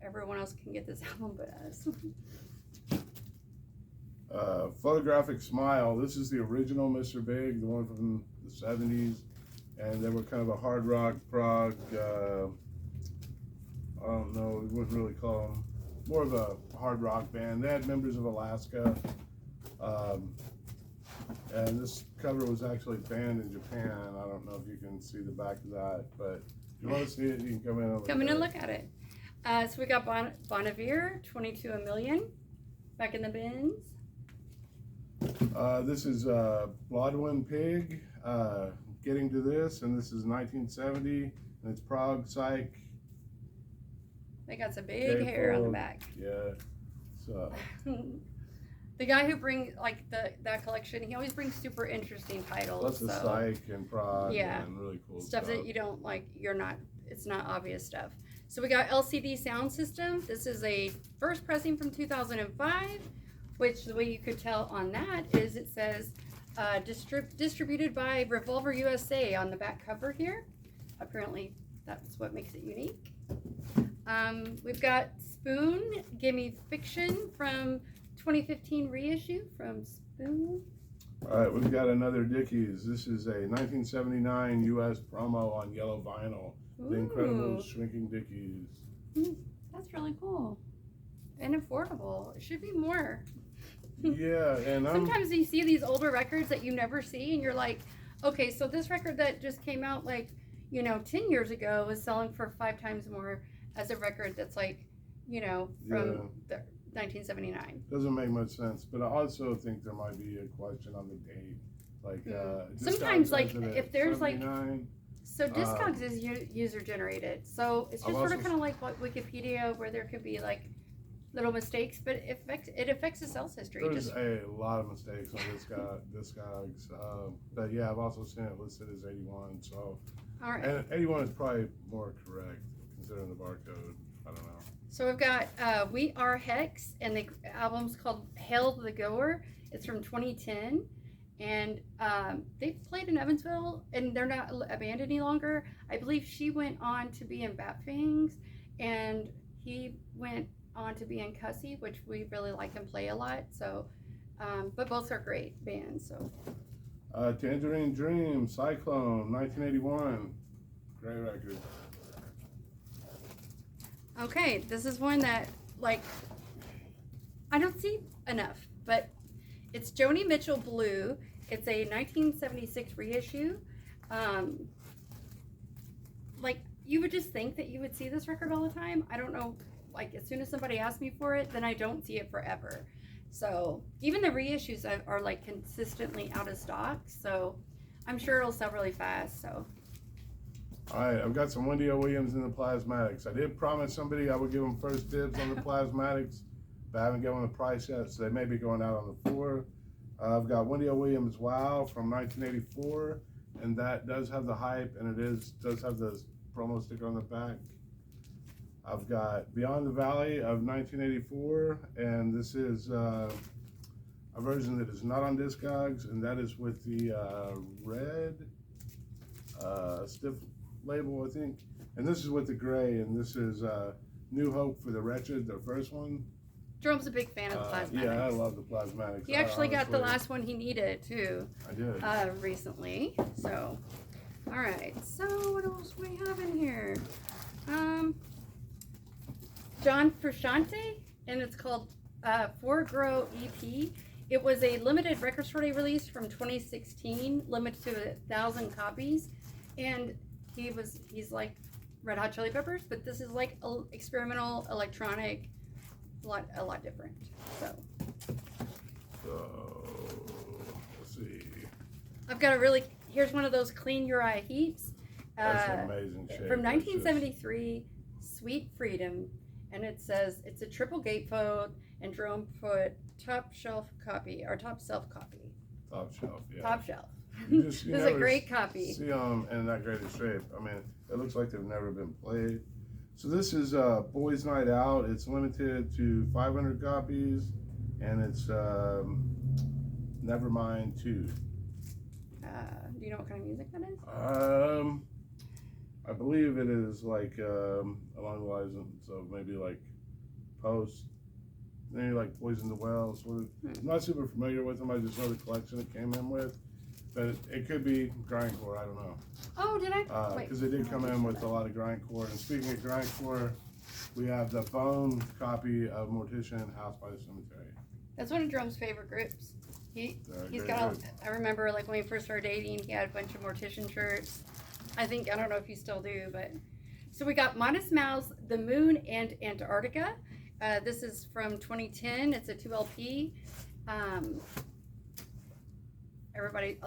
everyone else can get this album but us. Photographic Smile. This is the original Mr. Big, the one from the 70s. And they were kind of a hard rock, prog, I don't know, we wouldn't really call them, more of a hard rock band. They had members of Alaska, and this cover was actually banned in Japan. I don't know if you can see the back of that, but if you want to see it, you can come in and look Come in and look at it. So we got Bon Iver, 22 a Million, back in the bins. This is Blodwyn Pig, Getting to This, and this is 1970, and it's prog, psych. They got some big hair on the back. Yeah. So the guy who brings like that collection, he always brings super interesting titles. lots of psych and prog and really cool stuff that you don't like. It's not obvious stuff. So we got LCD Sound System. This is a first pressing from 2005, which the way you could tell on that is it says distributed by Revolver USA on the back cover here. Apparently that's what makes it unique. We've got Spoon, Gimme Fiction from 2015 reissue from Spoon. All right, we've got another Dickies. This is a 1979 U.S. promo on yellow vinyl. Ooh. The Incredible Shrinking Dickies. That's really cool and affordable. It should be more. Yeah, and sometimes you see these older records that you never see, and you're like, okay, so this record that just came out 10 years ago is selling for 5 times more as a record that's from the 1979. Doesn't make much sense, but I also think there might be a question on the date. Sometimes if there's 79, so Discogs is user generated, so it's just sort of kind of like what Wikipedia, where there could be little mistakes, but it affects the sales history. There's a lot of mistakes on Discogs, but yeah, I've also seen it listed as 81. So, all right, and 81 is probably more correct considering the barcode. I don't know. So we've got We Are Hex, and the album's called Hail the Goer. It's from 2010, and they've played in Evansville, and they're not a band any longer. I believe she went on to be in Batfangs, and he went on to be in Cussy, which we really like and play a lot. So, but both are great bands. So, Tangerine Dream, Cyclone, 1981, great record. Okay, this is one that I don't see enough, but it's Joni Mitchell Blue. It's a 1976 reissue. You would just think that you would see this record all the time. I don't know. As soon as somebody asks me for it, then I don't see it forever. So even the reissues are consistently out of stock. So I'm sure it'll sell really fast. So. All right, I've got some Wendy O. Williams in the Plasmatics. I did promise somebody I would give them first dibs on the Plasmatics, but I haven't given them the price yet, so they may be going out on the floor. I've got Wendy O. Williams Wow from 1984, and that does have the hype, and does have the promo sticker on the back. I've got Beyond the Valley of 1984, and this is a version that is not on Discogs, and that is with the red stiff label, I think. And this is with the gray, and this is New Hope for the Wretched, their first one. Jerome's a big fan of the Plasmatics. Yeah, I love the Plasmatics. He actually got the last one he needed, too. I did. Recently. So, all right. So, what else do we have in here? John Frusciante, and it's called Four Grow EP. It was a limited record store they released from 2016, limited to 1,000 copies, and he's like Red Hot Chili Peppers, but this is like experimental electronic, a lot different. So let's see. I've got here's one of those Clean Uriah Heaps. That's an amazing shape. From 1973, Sweet Freedom, and it says it's a triple gatefold, and Jerome put top shelf copy. Top shelf, yeah. Top shelf. This is a great copy. See them in that great a shape. I mean, it looks like they've never been played. So this is Boys Night Out. It's limited to 500 copies, and it's Nevermind 2. Do you know what kind of music that is? I believe it is like along the lines of maybe like post, maybe like Poison the Well. I'm not super familiar with them. I just know the collection it came in with, but it could be grindcore. I don't know. Oh, did I? Because it did come in with a lot of grindcore. And speaking of grindcore, we have the Bone copy of Mortician, House by the Cemetery. That's one of Jerome's favorite groups. He's got. I remember like when we first started dating, he had a bunch of Mortician shirts. I don't know if you still do, but so we got Modest Mouse, The Moon, and Antarctica. This is from 2010. It's a 2 LP. A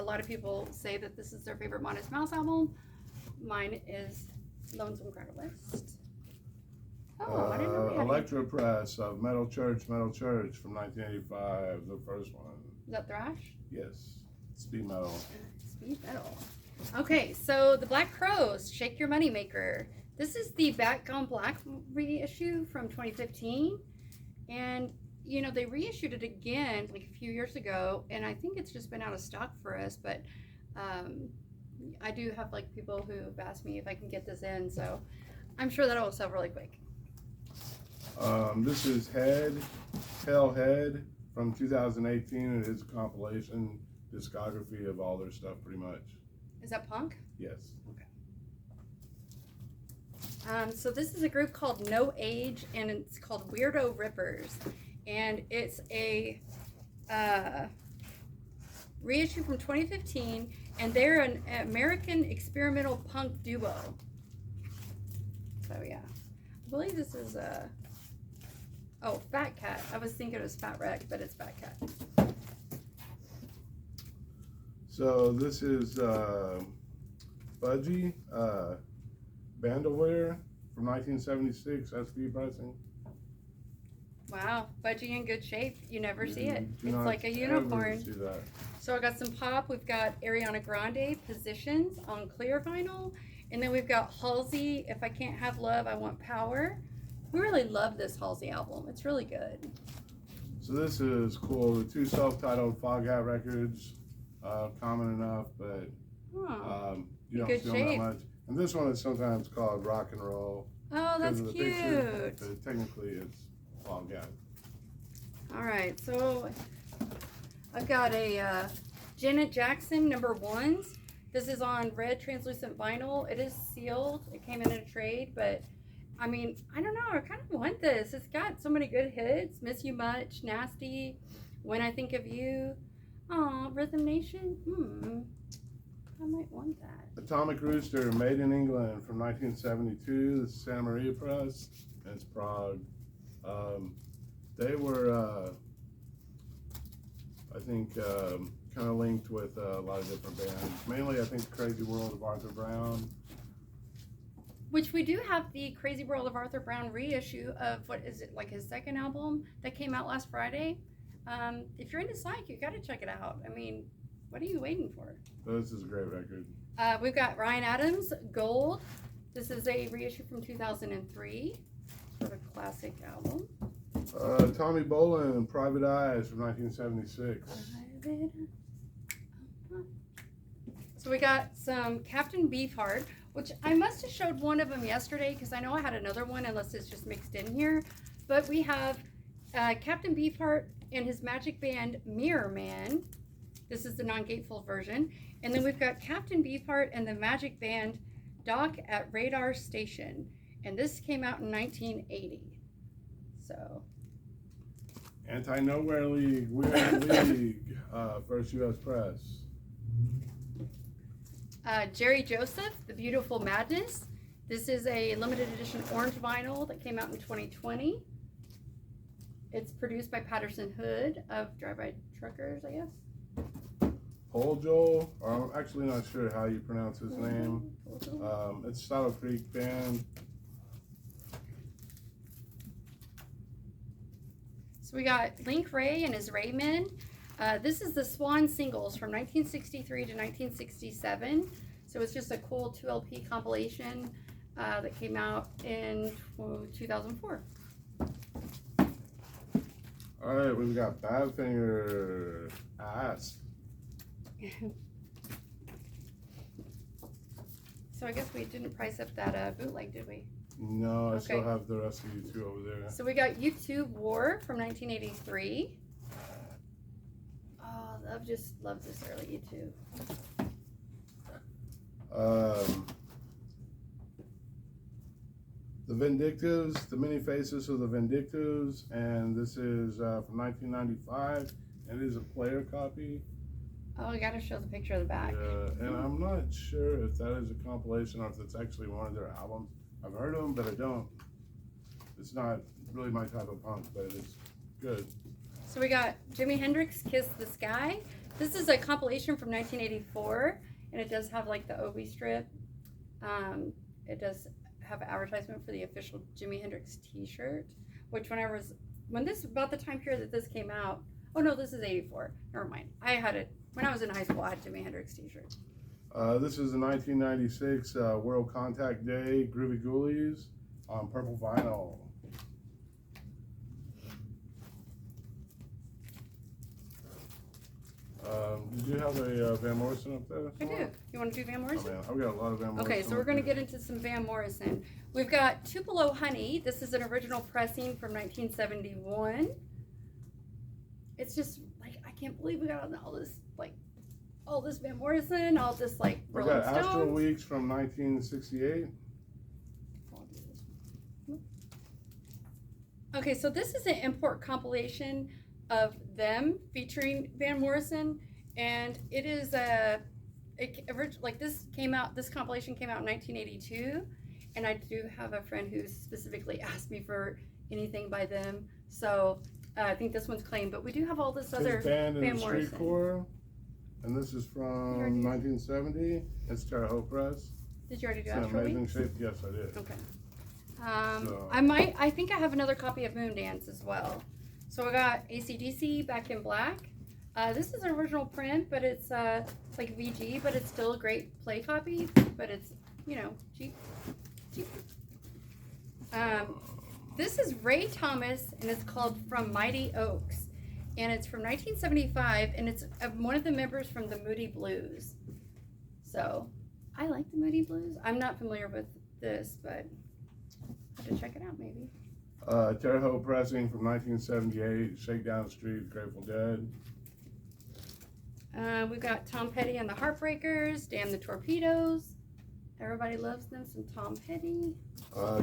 lot of people say that this is their favorite Modest Mouse album. Mine is Lonesome Cracker List. Oh, I didn't know we had Electro Press of Metal Church from 1985, the first one. Is that thrash? Yes, speed metal. Speed metal. Okay, so the Black Crows, Shake Your Money Maker. This is the Back Gone Black reissue from 2015, and they reissued it again like a few years ago, and I think it's just been out of stock for us. But I do have like people who have asked me if I can get this in, so I'm sure that will sell really quick. This is Hell Head from 2018. It is a compilation discography of all their stuff, pretty much. Is that punk? Yes. Okay. So this is a group called No Age, and it's called Weirdo Rippers, and it's a reissue from 2015, and they're an American experimental punk duo. So yeah, I believe this is Fat Cat. I was thinking it was Fat Wreck, but it's Fat Cat. So this is Budgie Bandolier from 1976, SP pressing. Wow, Budgie in good shape. You never see it. It's not like a unicorn. See that. So I got some pop. We've got Ariana Grande, Positions on clear vinyl. And then we've got Halsey, If I Can't Have Love, I Want Power. We really love this Halsey album. It's really good. So this is cool. The 2 self-titled Foghat records, common enough, but you don't see them that much. And this one is sometimes called Rock and Roll. Oh, that's cute. Picture, but technically it's Foghat. All right, so I've got a Janet Jackson #1s. This is on red translucent vinyl. It is sealed. It came in a trade, but I mean, I don't know. I kind of want this. It's got so many good hits. Miss You Much, Nasty, When I Think of You. Aw, Rhythm Nation. I might want that. Atomic Rooster, made in England from 1972. This is Santa Maria Press, and it's Prague. They were, I think, kind of linked with a lot of different bands. Mainly, I think, Crazy World of Arthur Brown. Which we do have the Crazy World of Arthur Brown reissue of, what is it, like his second album that came out last Friday. If you're into psych, you got to check it out. I mean, what are you waiting for? This is a great record. We've got Ryan Adams, Gold. This is a reissue from 2003. Sort of classic album. Tommy Bolin, Private Eyes from 1976. So we got some Captain Beefheart, which I must have showed one of them yesterday because I know I had another one unless it's just mixed in here. But we have Captain Beefheart and his magic band Mirror Man. This is the non-gatefold version. And then we've got Captain Beefheart and the magic band Doc at Radar Station. And this came out in 1980. So Anti-Nowhere League, Weird League, first U.S. press. Jerry Joseph, The Beautiful Madness. This is a limited edition orange vinyl that came out in 2020. It's produced by Patterson Hood of Drive-By Truckers, I guess. Paul Joel, I'm actually not sure how you pronounce his name. It's Saddle Creek Band. So we got Link Ray and his Raymen. This is the Swan singles from 1963 to 1967. So it's just a cool 2 LP compilation that came out in 2004. All right, we've got Badfinger, Ass. So I guess we didn't price up that bootleg, did we? No, I still Okay. have the rest of you two over there. So we got YouTube War from 1983. Oh, I just love this early YouTube. The Vindictives, the mini faces of the Vindictives, and this is from 1995, and it is a player copy. Oh, I gotta show the picture of the back. Yeah, and I'm not sure if that is a compilation or if it's actually one of their albums. I've heard of them, but I don't. It's not really my type of punk, but it's good. So we got Jimi Hendrix, Kiss the Sky. This is a compilation from 1984, and it does have like the Obi strip. It does have an advertisement for the official Jimi Hendrix t-shirt, which when this, about the time period that this came out, oh no, this is 84. Never mind. I had it, when I was in high school, I had Jimi Hendrix t-shirt. This is a 1996 World Contact Day Groovy Ghoulies on purple vinyl. Did you have a Van Morrison up there? I do. You want to do Van Oh, Morrison? man, I've got a lot of Van Morrison. Okay, so we're going to get into some Van Morrison. We've got Tupelo Honey. This is an original pressing from 1971. It's just, like, I can't believe we got all this, like, all this Van Morrison, all this, like, We Rolling got Astro Stones. Weeks from 1968. Okay, so this is an import compilation of them featuring Van Morrison, and it is this compilation came out in 1982, and I do have a friend who specifically asked me for anything by them, so I think this one's claimed, but we do have all this other Band Van in Morrison. Streetcore, and this is from 1970. It's Terre Haute Press. Did you already do It's an Astro amazing Weeks? shape. Yes, I did. Okay. So- I think I have another copy of Moondance as well. So I got AC/DC, Back in Black. This is an original print, but it's like VG, but it's still a great play copy, but it's, you know, cheap. This is Ray Thomas, and it's called From Mighty Oaks. And it's from 1975, and it's one of the members from the Moody Blues. So, I like the Moody Blues. I'm not familiar with this, but I have to check it out maybe. Terre Haute Pressing from 1978, Shakedown Street, Grateful Dead. We've got Tom Petty and the Heartbreakers, Damn the Torpedoes. Everybody loves them, some Tom Petty.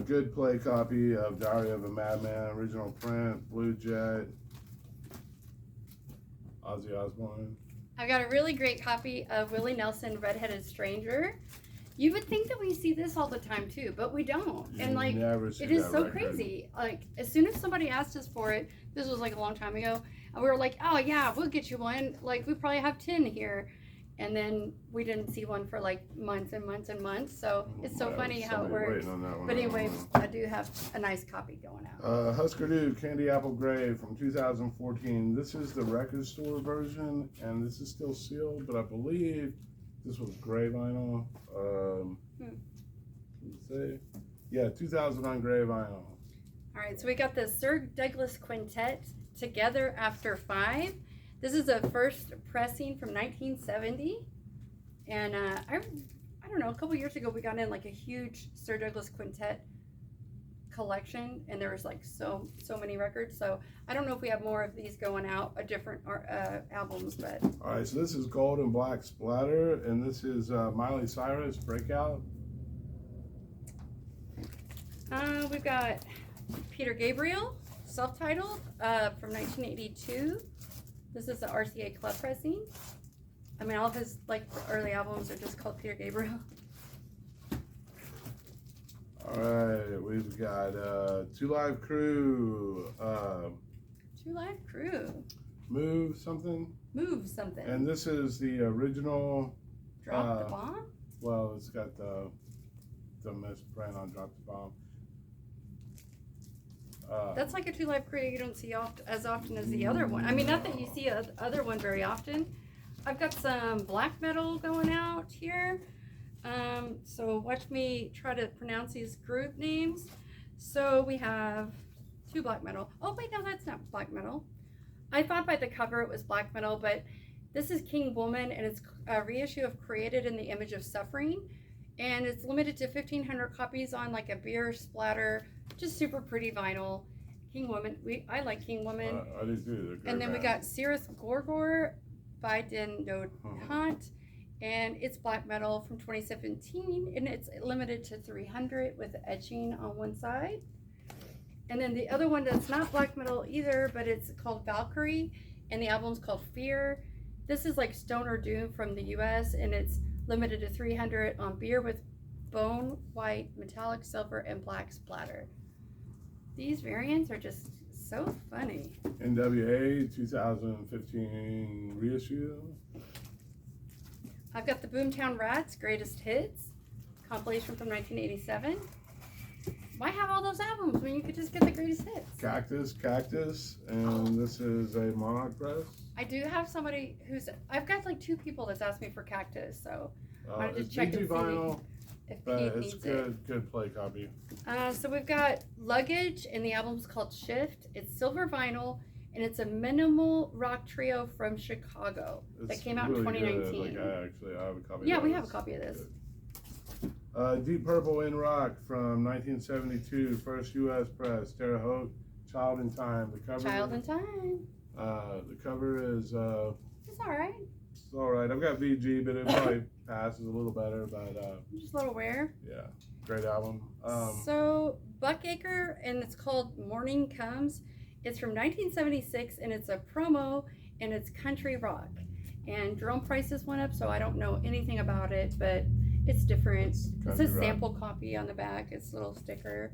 Good play copy of Diary of a Madman, original print, Blue Jet, Ozzy Osbourne. I've got a really great copy of Willie Nelson, Redheaded Stranger. You would think that we see this all the time too, but we don't. And like, Never see it is that so record. crazy. Like, as soon as somebody asked us for it, this was like a long time ago, and we were like, oh yeah, we'll get you one. Like, we probably have 10 here. And then we didn't see one for like months and months and months. So it's so Yeah, funny how it somebody works. waiting on that one, But I don't anyway, know. I do have a nice copy going out. Husker Du, Candy Apple Grave from 2014. This is the record store version, and this is still sealed, but I believe this was gray vinyl. Let's see. Yeah, 2009 gray vinyl. All right, so we got the Sir Douglas Quintet, Together After 5. This is a first pressing from 1970. And I don't know, a couple years ago we got in like a huge Sir Douglas Quintet collection, and there was like so many records. So I don't know if we have more of these going out, different albums, but. All right, so this is Gold and Black Splatter, and this is Miley Cyrus, Breakout. We've got Peter Gabriel, self-titled from 1982. This is the RCA Club pressing. I mean, all of his like early albums are just called Peter Gabriel. All right, we've got Two Live Crew. Two Live Crew. Move something. Move something. And this is the original. Drop the Bomb. Well, it's got the misprint on Drop the Bomb. That's like a Two Live Crew you don't see as often as the other one. I mean, not that you see the other one very often. I've got some black metal going out here. So watch me try to pronounce these group names. So we have two black metal. Oh wait, no, that's not black metal. I thought by the cover it was black metal, but this is King Woman, and it's a reissue of Created in the Image of Suffering. And it's limited to 1,500 copies on like a beer splatter, just super pretty vinyl. King Woman, I like King Woman. I do too. And then we got Cirrus Gorgor by Den Hunt, and it's black metal from 2017, and it's limited to 300 with etching on one side. And then the other one that's not black metal either, but it's called Valkyrie, and the album's called Fear. This is like Stoner Doom from the US, and it's limited to 300 on beer with bone, white, metallic, silver, and black splatter. These variants are just so funny. NWA 2015 reissue. I've got the Boomtown Rats Greatest Hits compilation from 1987. Why have all those albums when you could just get the greatest hits? Cactus, and this is a Monarch press. I do have somebody I've got like two people that's asked me for Cactus, so I wanted to It's check BT and vinyl, see if but Pete it's needs it. good play copy. So we've got Luggage, and the album's called Shift. It's silver vinyl, and it's a minimal rock trio from Chicago that came out in 2019. Good. Like I have a copy. Yeah, of we this. have a copy of this. Deep Purple in Rock from 1972, first U.S. press. Terre Haute, Child in Time. The cover. Child in Time. The cover is. It's all right. It's all right. I've got VG, but it probably passes a little better. But Just a little wear. yeah, great album. So Buckacre, and it's called Morning Comes. It's from 1976, and it's a promo, and it's country rock. And drum prices went up, so I don't know anything about it, but it's different. It says sample copy on the back. It's a little sticker.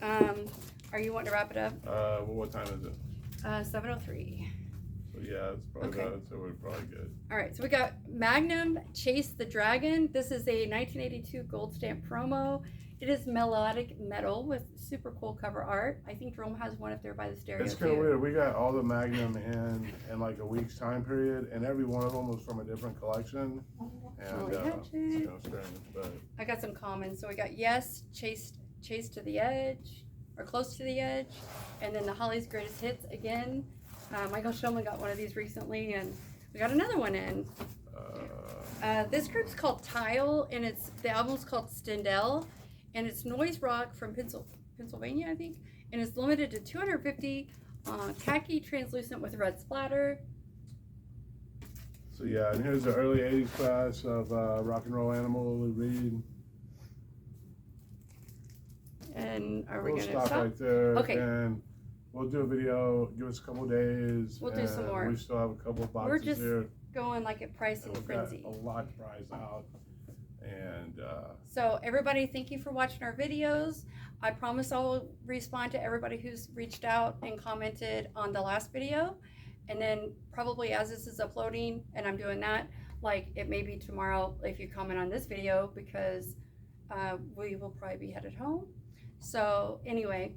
Are you wanting to wrap it up? Well, what time is it? 7:03. So yeah, it's probably Okay. about it, so we're probably good. All right, so we got Magnum Chase the Dragon. This is a 1982 gold stamp promo. It is melodic metal with super cool cover art. I think Jerome has one up there by the stereo. It's kind of weird. We got all the Magnum in like a week's time period, and every one of them was from a different collection. And it's kind of strange, but I got some comments. So we got Yes, Chase to the Edge, or Close to the Edge, and then the Holly's Greatest Hits again. Michael Shulman got one of these recently, and we got another one in. This group's called Tile, and the album's called Stendhal, and it's noise rock from Pennsylvania, I think, and it's limited to 250 khaki translucent with red splatter. so yeah, and here's the early '80s class of Rock and Roll Animal, Lou Reed. And are we We'll gonna stop stop? right there, Okay. and we'll do a video. Give us a couple days. We'll do some more. We still have a couple of boxes We're just here. Going like at price And and we've got frenzy. a lot to prize out, and So everybody, thank you for watching our videos. I promise I'll respond to everybody who's reached out and commented on the last video. And then probably as this is uploading and I'm doing that, like it may be tomorrow if you comment on this video, because we will probably be headed home. So anyway,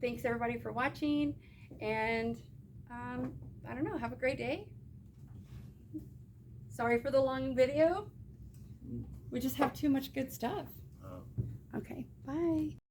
thanks everybody for watching, and I don't know, have a great day. Sorry for the long video. We just have too much good stuff. Okay, bye.